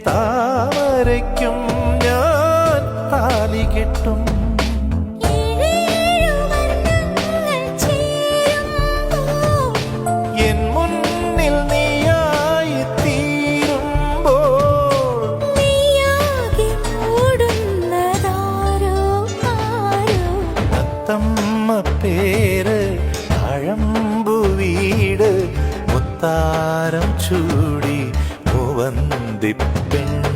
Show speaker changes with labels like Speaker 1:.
Speaker 1: താമരയ്ക്കും ഞാൻ താലി കെട്ടും. എൻ മുന്നിൽ നീയായി തീരുമ്പോൾ അത്തമ്മ പേര് അഴമ്പു വീട് മുത്താരം ചൂടി മുവന്തിപ്പെണ്ണ്.